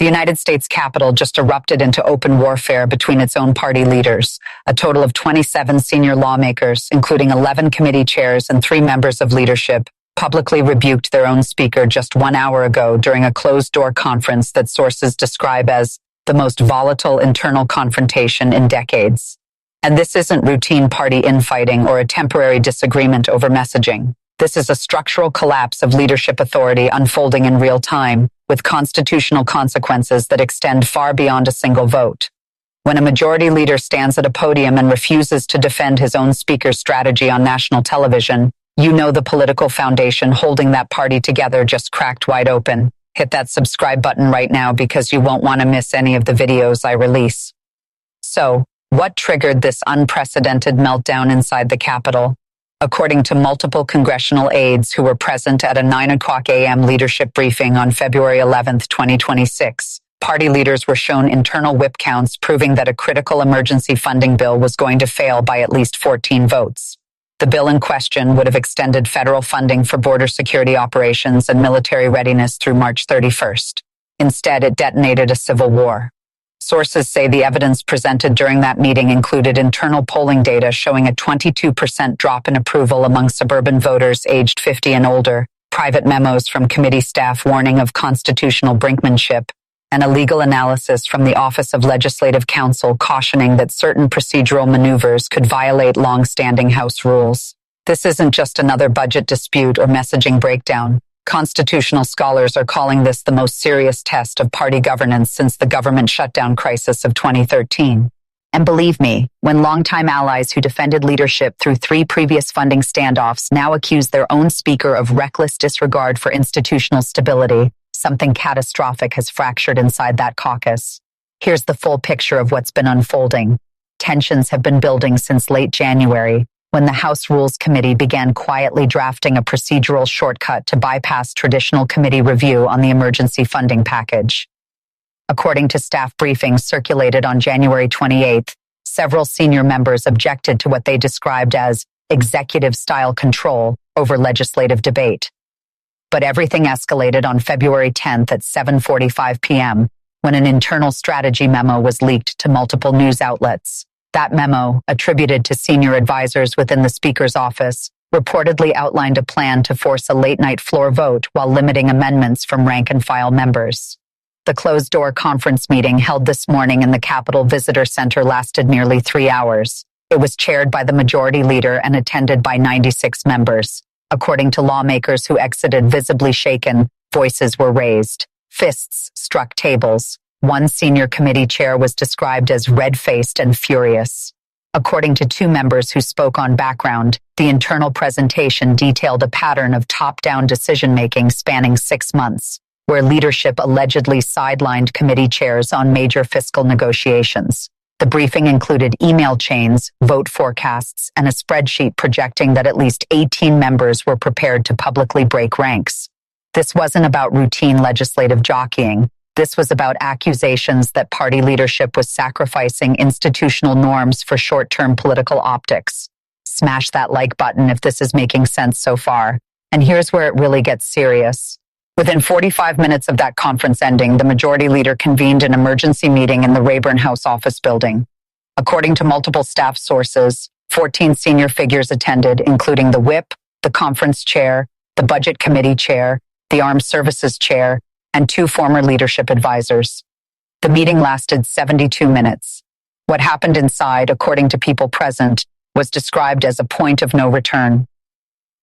The United States Capitol just erupted into open warfare between its own party leaders. A total of 27 senior lawmakers, including 11 committee chairs and 3 members of leadership, publicly rebuked their own speaker just 1 hour ago during a closed-door conference that sources describe as the most volatile internal confrontation in decades. And this isn't routine party infighting or a temporary disagreement over messaging. This is a structural collapse of leadership authority unfolding in real time, with constitutional consequences that extend far beyond a single vote. When a majority leader stands at a podium and refuses to defend his own speaker's strategy on national television, you know the political foundation holding that party together just cracked wide open. Hit that subscribe button right now because you won't want to miss any of the videos I release. So, what triggered this unprecedented meltdown inside the Capitol? According to multiple congressional aides who were present at a 9:00 a.m. leadership briefing on February 11, 2026, party leaders were shown internal whip counts proving that a critical emergency funding bill was going to fail by at least 14 votes. The bill in question would have extended federal funding for border security operations and military readiness through March 31st. Instead, it detonated a civil war. Sources say the evidence presented during that meeting included internal polling data showing a 22% drop in approval among suburban voters aged 50 and older, private memos from committee staff warning of constitutional brinkmanship, and a legal analysis from the Office of Legislative Counsel cautioning that certain procedural maneuvers could violate long-standing House rules. This isn't just another budget dispute or messaging breakdown. Constitutional scholars are calling this the most serious test of party governance since the government shutdown crisis of 2013. And believe me, when longtime allies who defended leadership through 3 previous funding standoffs now accuse their own speaker of reckless disregard for institutional stability, something catastrophic has fractured inside that caucus. Here's the full picture of what's been unfolding. Tensions have been building since late January, when the House Rules Committee began quietly drafting a procedural shortcut to bypass traditional committee review on the emergency funding package. According to staff briefings circulated on January 28th, several senior members objected to what they described as executive-style control over legislative debate. But everything escalated on February 10th at 7:45 p.m., when an internal strategy memo was leaked to multiple news outlets. That memo, attributed to senior advisors within the Speaker's office, reportedly outlined a plan to force a late-night floor vote while limiting amendments from rank-and-file members. The closed-door conference meeting held this morning in the Capitol Visitor Center lasted nearly 3 hours. It was chaired by the majority leader and attended by 96 members. According to lawmakers who exited visibly shaken, voices were raised. Fists struck tables. One senior committee chair was described as red-faced and furious. According to 2 members who spoke on background, the internal presentation detailed a pattern of top-down decision-making spanning 6 months, where leadership allegedly sidelined committee chairs on major fiscal negotiations. The briefing included email chains, vote forecasts, and a spreadsheet projecting that at least 18 members were prepared to publicly break ranks. This wasn't about routine legislative jockeying. This was about accusations that party leadership was sacrificing institutional norms for short-term political optics. Smash that like button if this is making sense so far. And here's where it really gets serious. Within 45 minutes of that conference ending, the majority leader convened an emergency meeting in the Rayburn House office building. According to multiple staff sources, 14 senior figures attended, including the whip, the conference chair, the budget committee chair, the armed services chair, and 2 former leadership advisors. The meeting lasted 72 minutes. What happened inside, according to people present, was described as a point of no return.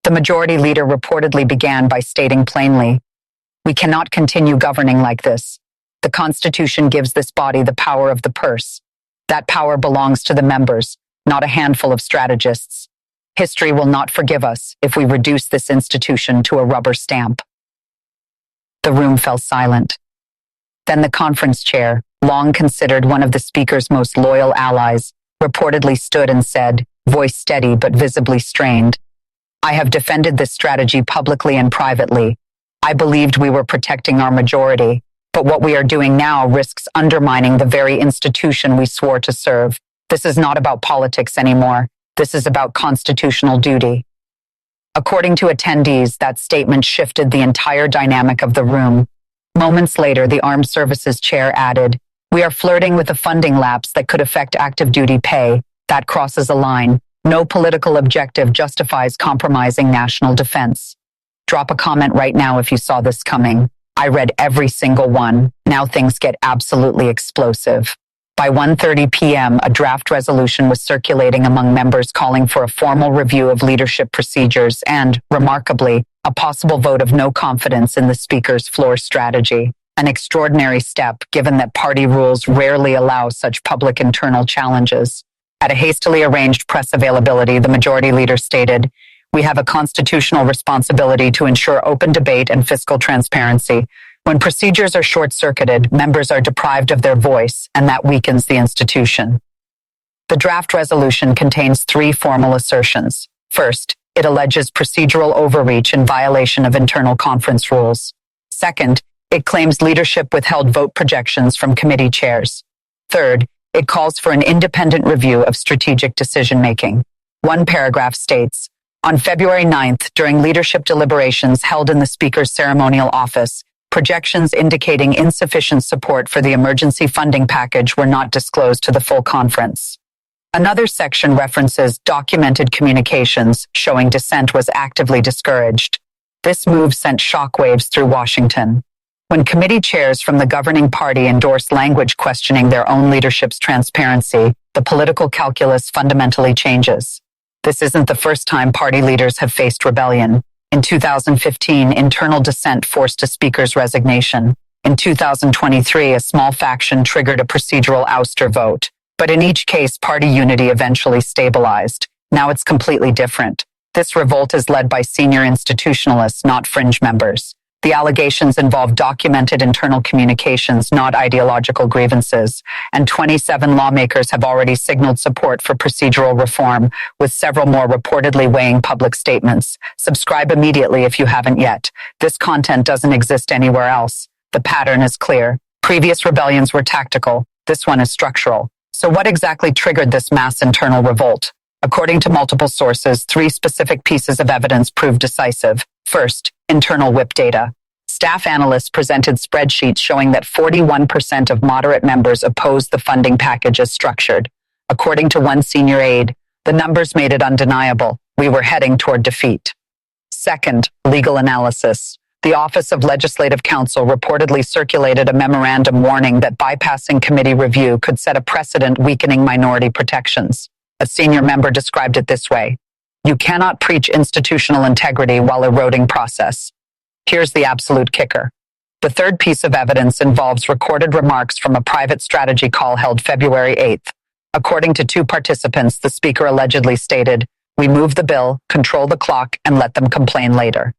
The majority leader reportedly began by stating plainly, "We cannot continue governing like this. The Constitution gives this body the power of the purse. That power belongs to the members, not a handful of strategists. History will not forgive us if we reduce this institution to a rubber stamp." The room fell silent. Then the conference chair, long considered one of the speaker's most loyal allies, reportedly stood and said, voice steady but visibly strained, "I have defended this strategy publicly and privately. I believed we were protecting our majority, but what we are doing now risks undermining the very institution we swore to serve. This is not about politics anymore. This is about constitutional duty." According to attendees, that statement shifted the entire dynamic of the room. Moments later, the Armed Services Chair added, "We are flirting with a funding lapse that could affect active duty pay. That crosses a line. No political objective justifies compromising national defense." Drop a comment right now if you saw this coming. I read every single one. Now things get absolutely explosive. By 1:30 p.m., a draft resolution was circulating among members calling for a formal review of leadership procedures and, remarkably, a possible vote of no confidence in the Speaker's floor strategy. An extraordinary step, given that party rules rarely allow such public internal challenges. At a hastily arranged press availability, the Majority Leader stated, "We have a constitutional responsibility to ensure open debate and fiscal transparency. When procedures are short-circuited, members are deprived of their voice, and that weakens the institution." The draft resolution contains 3 formal assertions. First, it alleges procedural overreach in violation of internal conference rules. Second, it claims leadership withheld vote projections from committee chairs. Third, it calls for an independent review of strategic decision-making. One paragraph states, "On February 9th, during leadership deliberations held in the Speaker's ceremonial office, projections indicating insufficient support for the emergency funding package were not disclosed to the full conference." Another section references documented communications showing dissent was actively discouraged. This move sent shockwaves through Washington. When committee chairs from the governing party endorsed language questioning their own leadership's transparency, the political calculus fundamentally changes. This isn't the first time party leaders have faced rebellion. In 2015, internal dissent forced a speaker's resignation. In 2023, a small faction triggered a procedural ouster vote. But in each case, party unity eventually stabilized. Now it's completely different. This revolt is led by senior institutionalists, not fringe members. The allegations involve documented internal communications, not ideological grievances, and 27 lawmakers have already signaled support for procedural reform, with several more reportedly weighing public statements. Subscribe immediately if you haven't yet. This content doesn't exist anywhere else. The pattern is clear. Previous rebellions were tactical. This one is structural. So what exactly triggered this mass internal revolt? According to multiple sources, 3 specific pieces of evidence proved decisive. First, internal whip data. Staff analysts presented spreadsheets showing that 41% of moderate members opposed the funding package as structured. According to one senior aide, the numbers made it undeniable. We were heading toward defeat. Second, legal analysis. The Office of Legislative Counsel reportedly circulated a memorandum warning that bypassing committee review could set a precedent weakening minority protections. A senior member described it this way: "You cannot preach institutional integrity while eroding process." Here's the absolute kicker. The third piece of evidence involves recorded remarks from a private strategy call held February 8th. According to 2 participants, the speaker allegedly stated, "We move the bill, control the clock, and let them complain later."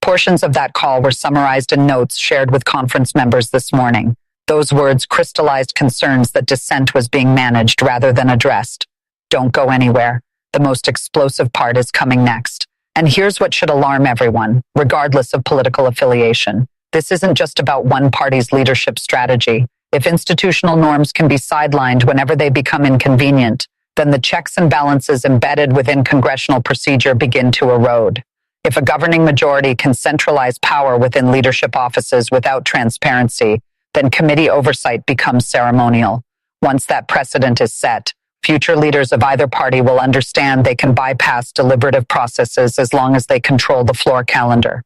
Portions of that call were summarized in notes shared with conference members this morning. Those words crystallized concerns that dissent was being managed rather than addressed. Don't go anywhere. The most explosive part is coming next. And here's what should alarm everyone, regardless of political affiliation. This isn't just about one party's leadership strategy. If institutional norms can be sidelined whenever they become inconvenient, then the checks and balances embedded within congressional procedure begin to erode. If a governing majority can centralize power within leadership offices without transparency, then committee oversight becomes ceremonial. Once that precedent is set, future leaders of either party will understand they can bypass deliberative processes as long as they control the floor calendar.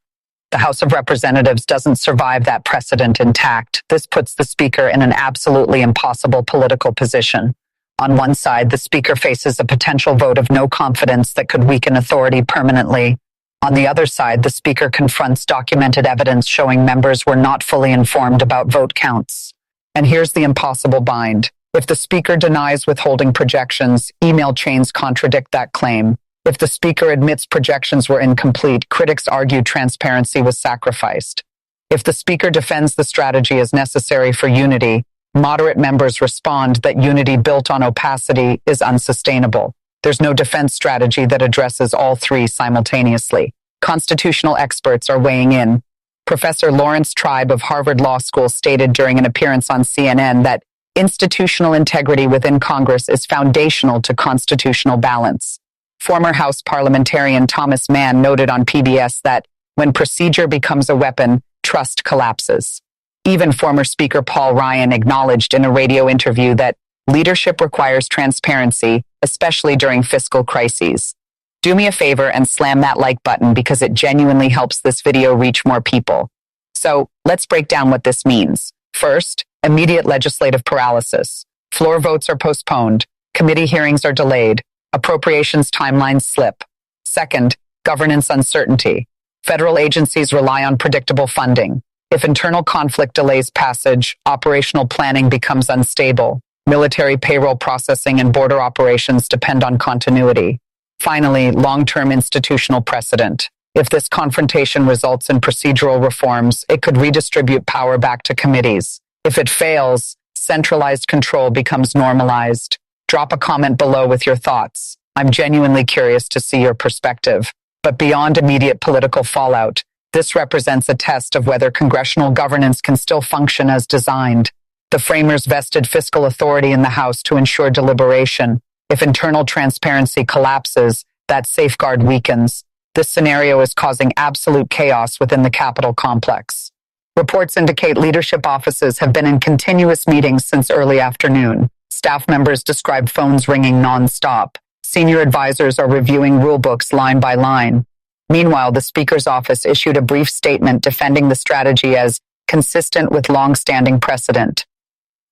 The House of Representatives doesn't survive that precedent intact. This puts the Speaker in an absolutely impossible political position. On one side, the Speaker faces a potential vote of no confidence that could weaken authority permanently. On the other side, the Speaker confronts documented evidence showing members were not fully informed about vote counts. And here's the impossible bind. If the Speaker denies withholding projections, email chains contradict that claim. If the Speaker admits projections were incomplete, critics argue transparency was sacrificed. If the Speaker defends the strategy as necessary for unity, moderate members respond that unity built on opacity is unsustainable. There's no defense strategy that addresses all 3 simultaneously. Constitutional experts are weighing in. Professor Laurence of Harvard Law School stated during an appearance on CNN that institutional integrity within Congress is foundational to constitutional balance. Former House parliamentarian Thomas Mann noted on PBS that when procedure becomes a weapon, trust collapses. Even former Speaker Paul Ryan acknowledged in a radio interview that leadership requires transparency, especially during fiscal crises. Do me a favor and slam that like button because it genuinely helps this video reach more people. So let's break down what this means. First, immediate legislative paralysis. Floor votes are postponed. Committee hearings are delayed. Appropriations timelines slip. Second, governance uncertainty. Federal agencies rely on predictable funding. If internal conflict delays passage, operational planning becomes unstable. Military payroll processing and border operations depend on continuity. Finally, long-term institutional precedent. If this confrontation results in procedural reforms, it could redistribute power back to committees. If it fails, centralized control becomes normalized. Drop a comment below with your thoughts. I'm genuinely curious to see your perspective. But beyond immediate political fallout, this represents a test of whether congressional governance can still function as designed. The framers vested fiscal authority in the House to ensure deliberation. If internal transparency collapses, that safeguard weakens. This scenario is causing absolute chaos within the Capitol complex. Reports indicate leadership offices have been in continuous meetings since early afternoon. Staff members describe phones ringing nonstop. Senior advisors are reviewing rulebooks line by line. Meanwhile, the Speaker's office issued a brief statement defending the strategy as consistent with long-standing precedent.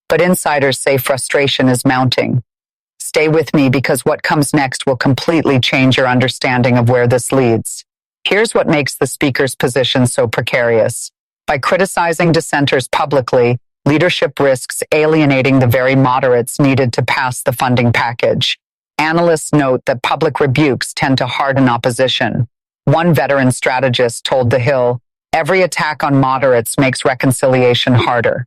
But insiders say frustration is mounting. Stay with me because what comes next will completely change your understanding of where this leads. Here's what makes the Speaker's position so precarious. By criticizing dissenters publicly, leadership risks alienating the very moderates needed to pass the funding package. Analysts note that public rebukes tend to harden opposition. One veteran strategist told The Hill, "Every attack on moderates makes reconciliation harder."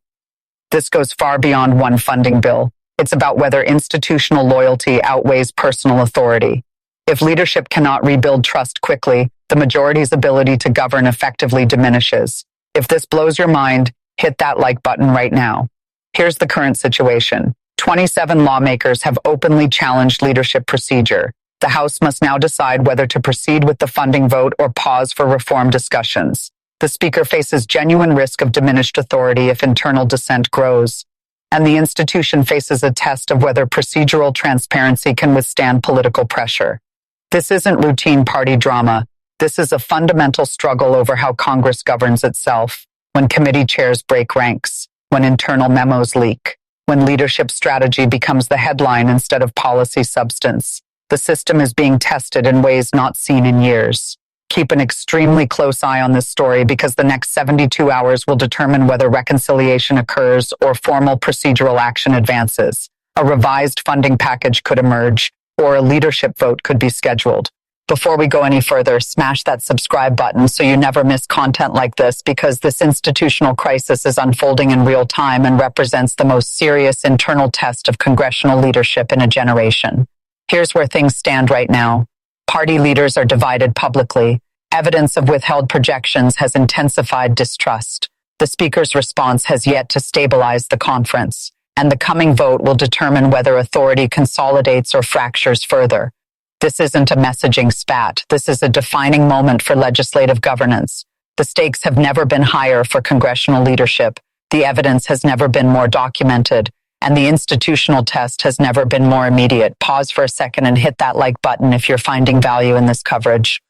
This goes far beyond one funding bill. It's about whether institutional loyalty outweighs personal authority. If leadership cannot rebuild trust quickly, the majority's ability to govern effectively diminishes. If this blows your mind, hit that like button right now. Here's the current situation. 27 lawmakers have openly challenged leadership procedure. The House must now decide whether to proceed with the funding vote or pause for reform discussions. The Speaker faces genuine risk of diminished authority if internal dissent grows. And the institution faces a test of whether procedural transparency can withstand political pressure. This isn't routine party drama. This is a fundamental struggle over how Congress governs itself, when committee chairs break ranks, when internal memos leak, when leadership strategy becomes the headline instead of policy substance. The system is being tested in ways not seen in years. Keep an extremely close eye on this story because the next 72 hours will determine whether reconciliation occurs or formal procedural action advances. A revised funding package could emerge, or a leadership vote could be scheduled. Before we go any further, smash that subscribe button so you never miss content like this because this institutional crisis is unfolding in real time and represents the most serious internal test of congressional leadership in a generation. Here's where things stand right now. Party leaders are divided publicly. Evidence of withheld projections has intensified distrust. The Speaker's response has yet to stabilize the conference, and the coming vote will determine whether authority consolidates or fractures further. This isn't a messaging spat. This is a defining moment for legislative governance. The stakes have never been higher for congressional leadership. The evidence has never been more documented. And the institutional test has never been more immediate. Pause for a second and hit that like button if you're finding value in this coverage.